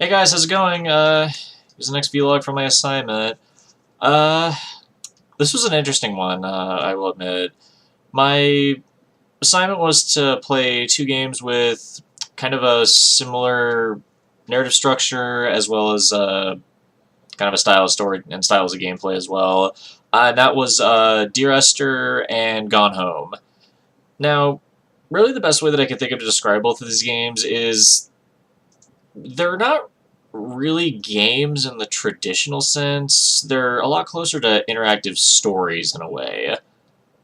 Hey guys, how's it going? Here's the next vlog from my assignment. Uh, this was an interesting one, I will admit. My assignment was to play two games with kind of a similar narrative structure, as well as kind of a style of story and styles of gameplay as well. And that was Dear Esther and Gone Home. Now, really the best way that I can think of to describe both of these games is they're not really games in the traditional sense. They're a lot closer to interactive stories in a way.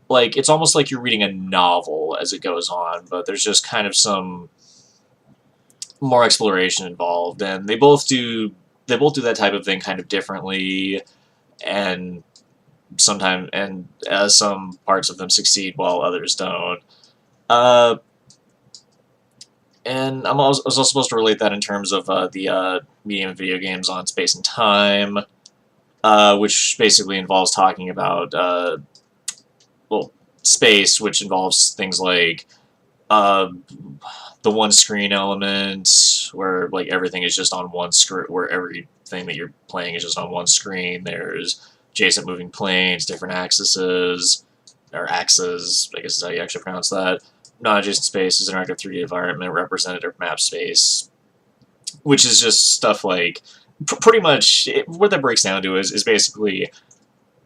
Like, it's almost like you're reading a novel as it goes on, but there's just kind of some more exploration involved, and they both do that type of thing kind of differently, and sometimes and some parts of them succeed while others don't. Uh, and I was also supposed to relate that in terms of the medium of video games on space and time, which basically involves talking about well, space, which involves things like uh, the one screen element, where like everything is just on one screen, where everything that you're playing is just on one screen. There's adjacent moving planes, different axes, or axes, I guess is how you actually pronounce that. Non-adjacent space is interactive 3D environment, representative map space, which is just stuff like pretty much what that breaks down to is basically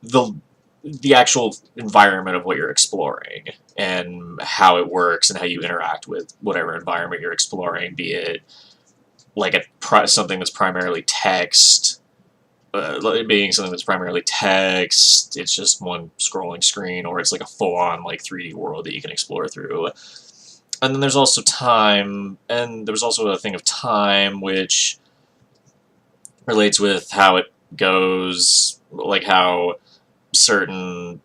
the the actual environment of what you're exploring and how it works and how you interact with whatever environment you're exploring, be it like something that's primarily text, being something that's primarily text, it's just one scrolling screen, or it's like a full-on like 3D world that you can explore through. And then there's also time, and there's also a thing of time, which relates with how it goes, like how certain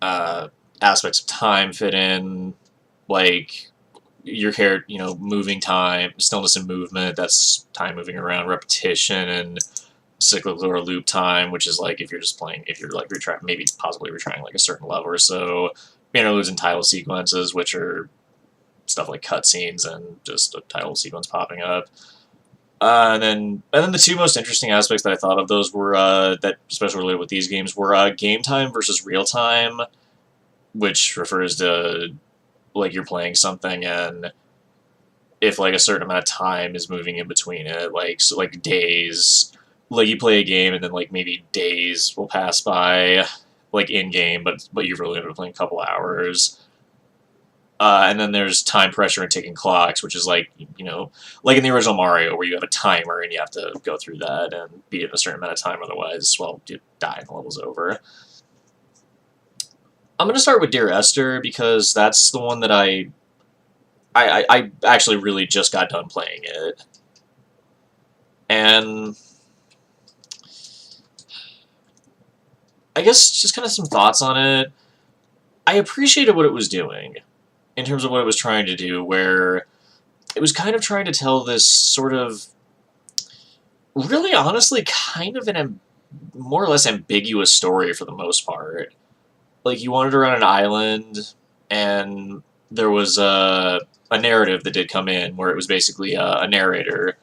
aspects of time fit in, like your hair, moving time, stillness and movement, that's time moving around, repetition, and cyclical or loop time, which is like if you're just playing, if you're like maybe possibly retrying like a certain level or so, interludes and title sequences, which are stuff like cutscenes and just a title sequence popping up. And then the two most interesting aspects that I thought of those were that especially related with these games were game time versus real time, which refers to like you're playing something and if like a certain amount of time is moving in between it, like so like days, like you play a game and then like maybe days will pass by, like in game, but you've really been playing a couple hours. And then there's time pressure and ticking clocks, which is like, like in the original Mario, where you have a timer and you have to go through that and beat it in a certain amount of time, otherwise, well, you die and the level's over. I'm going to start with Dear Esther, because that's the one that I actually really just got done playing it. And I guess just kind of some thoughts on it. I appreciated what it was doing, in terms of what it was trying to do, where it was kind of trying to tell this sort of, really honestly, kind of more or less ambiguous story for the most part. Like, you wandered around an island, and there was a narrative that did come in, where it was basically a narrator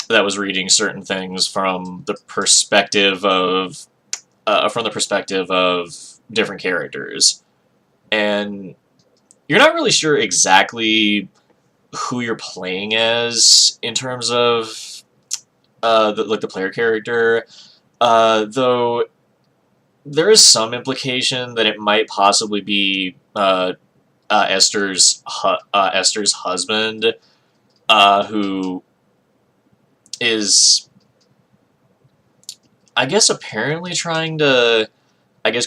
that was reading certain things from the perspective of different characters. And you're not really sure exactly who you're playing as in terms of the player character, though there is some implication that it might possibly be Esther's husband, who is, I guess, apparently trying to,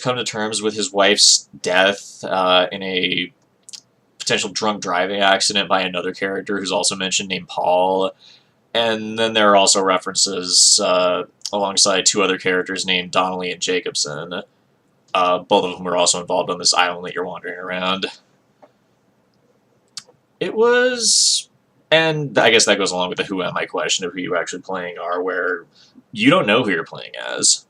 come to terms with his wife's death in a potential drunk driving accident by another character who's also mentioned, named Paul. And then there are also references alongside two other characters named Donnelly and Jacobson. Both of them are also involved on this island that you're wandering around. It was... And I guess that goes along with the who am I question of who you actually playing are, where you don't know who you're playing as.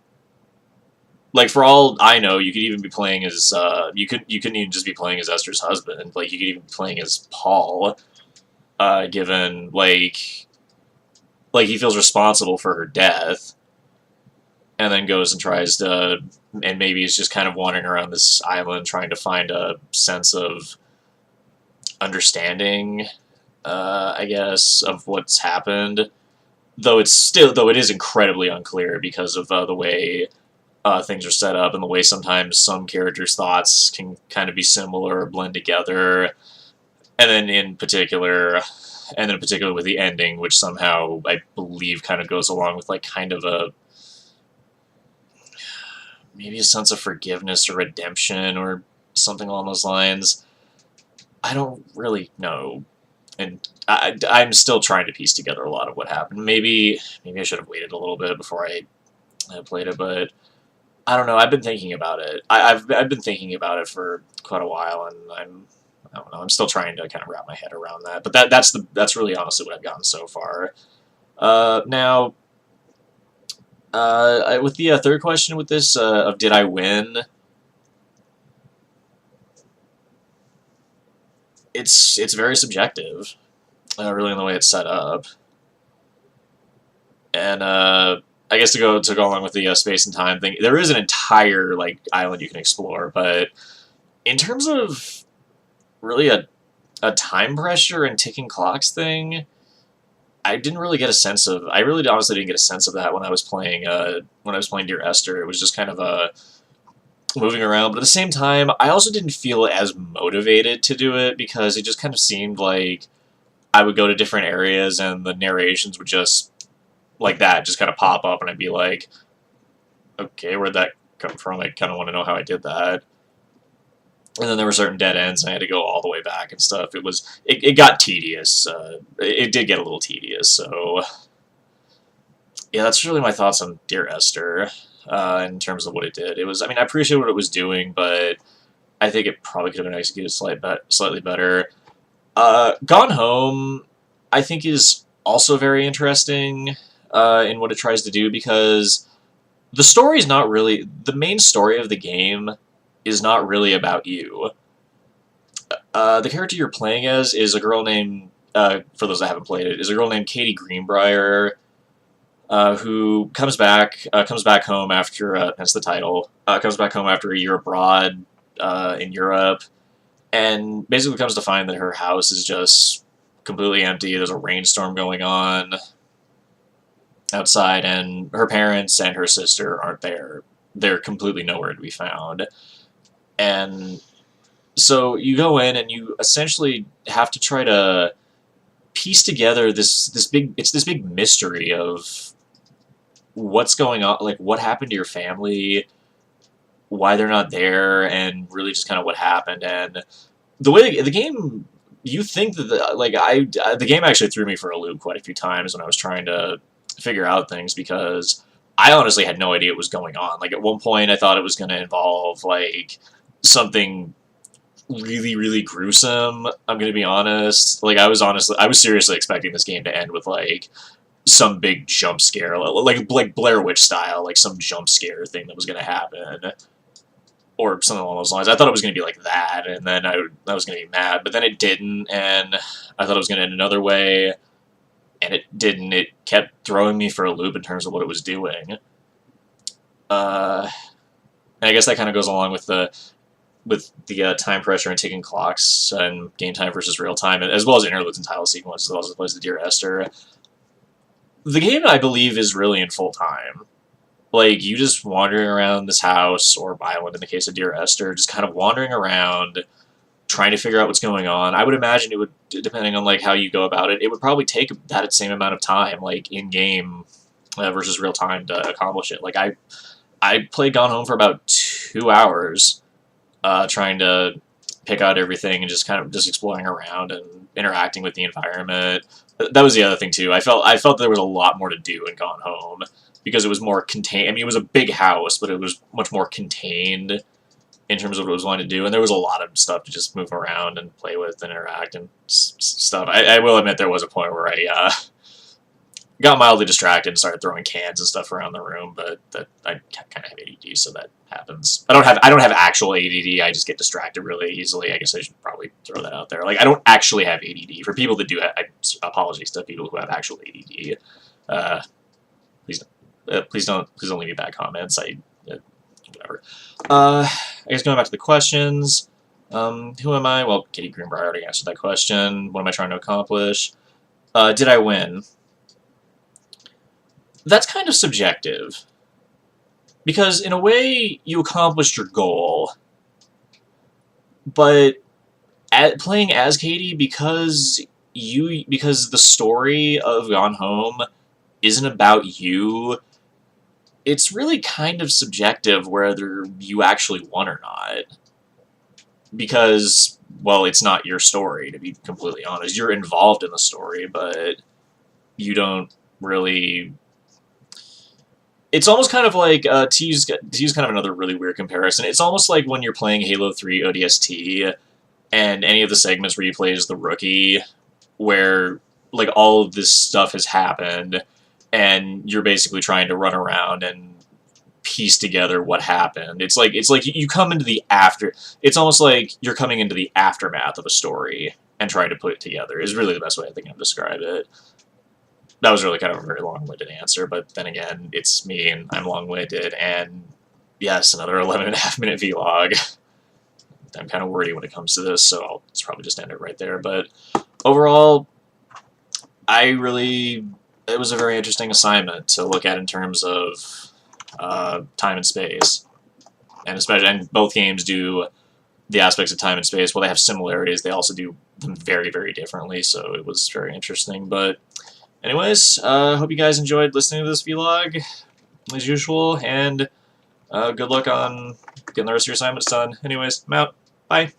Like, for all I know, you could even be playing as, you couldn't even just be playing as Esther's husband. Like, you could even be playing as Paul, given, like, like, he feels responsible for her death, and then goes and tries to, and maybe is just kind of wandering around this island trying to find a sense of understanding, I guess, of what's happened. Though it is incredibly unclear because of the way things are set up and the way sometimes some characters' thoughts can kind of be similar or blend together. And then in particular with the ending, which somehow I believe kind of goes along with like kind of a maybe a sense of forgiveness or redemption or something along those lines. I don't really know, and I'm still trying to piece together a lot of what happened. Maybe I should have waited a little bit before I played it, but I don't know. I've been thinking about it. I've been thinking about it for quite a while, and I don't know. I'm still trying to kind of wrap my head around that. But that's really honestly what I've gotten so far. Now, with the third question with this of did I win? It's very subjective, really in the way it's set up, and I guess to go along with the space and time thing, there is an entire like island you can explore, but in terms of really a time pressure and ticking clocks thing, I didn't really get a sense of. I really honestly didn't get a sense of that when I was playing Dear Esther. It was just kind of a moving around, but at the same time, I also didn't feel as motivated to do it because it just kind of seemed like I would go to different areas and the narrations would just like that just kind of pop up, and I'd be like, okay, where'd that come from? I kind of want to know how I did that. And then there were certain dead ends, and I had to go all the way back and stuff. It got tedious. It did get a little tedious. So yeah, that's really my thoughts on Dear Esther. In terms of what it did, I mean, I appreciate what it was doing, but I think it probably could have been executed slightly better. Gone Home, I think, is also very interesting in what it tries to do, because the story is not really the main story of the game. Is not really about you. The character you're playing as is a girl named, for those that haven't played it, is a girl named Katie Greenbrier, who comes back home after, that's the title, comes back home after a year abroad in Europe, and basically comes to find that her house is just completely empty. There's a rainstorm going on outside, and her parents and her sister aren't there. They're completely nowhere to be found. And so you go in and you essentially have to try to piece together this big mystery of what's going on, like what happened to your family, why they're not there, and really just kind of what happened. And the way the game, you think that the game actually threw me for a loop quite a few times when I was trying to figure out things, because I honestly had no idea what was going on. Like at one point I thought it was going to involve like something really, really gruesome. I'm going to be honest. Like I was seriously expecting this game to end with like some big jump scare, like Blair Witch style, like some jump scare thing that was going to happen, or something along those lines. I thought it was going to be like that, and then I was going to be mad, but then it didn't, and I thought it was going to end another way, and it didn't. It kept throwing me for a loop in terms of what it was doing. And I guess that kind of goes along with the time pressure and ticking clocks and game time versus real time, as well as interludes and title sequences, as well as the Dear Esther. The game, I believe, is really in full time. Like, you just wandering around this house, or island in the case of Dear Esther, just kind of wandering around, trying to figure out what's going on. I would imagine it would, depending on like how you go about it, it would probably take that same amount of time, like in-game versus real time, to accomplish it. Like, I played Gone Home for about 2 hours, trying to pick out everything and just kind of just exploring around and interacting with the environment. That was the other thing too. I felt there was a lot more to do in Gone Home, because it was more contained. I mean, it was a big house, but it was much more contained in terms of what it was wanting to do, and there was a lot of stuff to just move around and play with and interact and stuff. I will admit there was a point where I got mildly distracted and started throwing cans and stuff around the room, but that I kind of have ADD, so that happens. I don't have actual ADD. I just get distracted really easily. I guess I should probably throw that out there. Like, I don't actually have ADD. For people that do have, apologies to people who have actual ADD. Uh, please, please don't leave me bad comments. Whatever. I guess going back to the questions. Who am I? Well, Katie Greenbrier already answered that question. What am I trying to accomplish? Did I win? That's kind of subjective. Because in a way, you accomplished your goal. But playing as Katie, because the story of Gone Home isn't about you, it's really kind of subjective whether you actually won or not. Because, well, it's not your story, to be completely honest. You're involved in the story, but you don't really... It's almost kind of like, to use kind of another really weird comparison, it's almost like when you're playing Halo 3 ODST, and any of the segments where you play as the rookie, where, like, all of this stuff has happened, and you're basically trying to run around and piece together what happened. It's like you come into the after... It's almost like you're coming into the aftermath of a story and trying to put it together, is really the best way I think I can describe it. That was really kind of a very long-winded answer, but then again, it's me, and I'm long-winded, and yes, another 11.5-minute vlog. I'm kind of wordy when it comes to this, so I'll probably just end it right there. But overall, it was a very interesting assignment to look at in terms of time and space. And both games do the aspects of time and space. While they have similarities, they also do them very, very differently, so it was very interesting. But anyways, hope you guys enjoyed listening to this vlog, as usual, and good luck on getting the rest of your assignments done. Anyways, I'm out. Bye.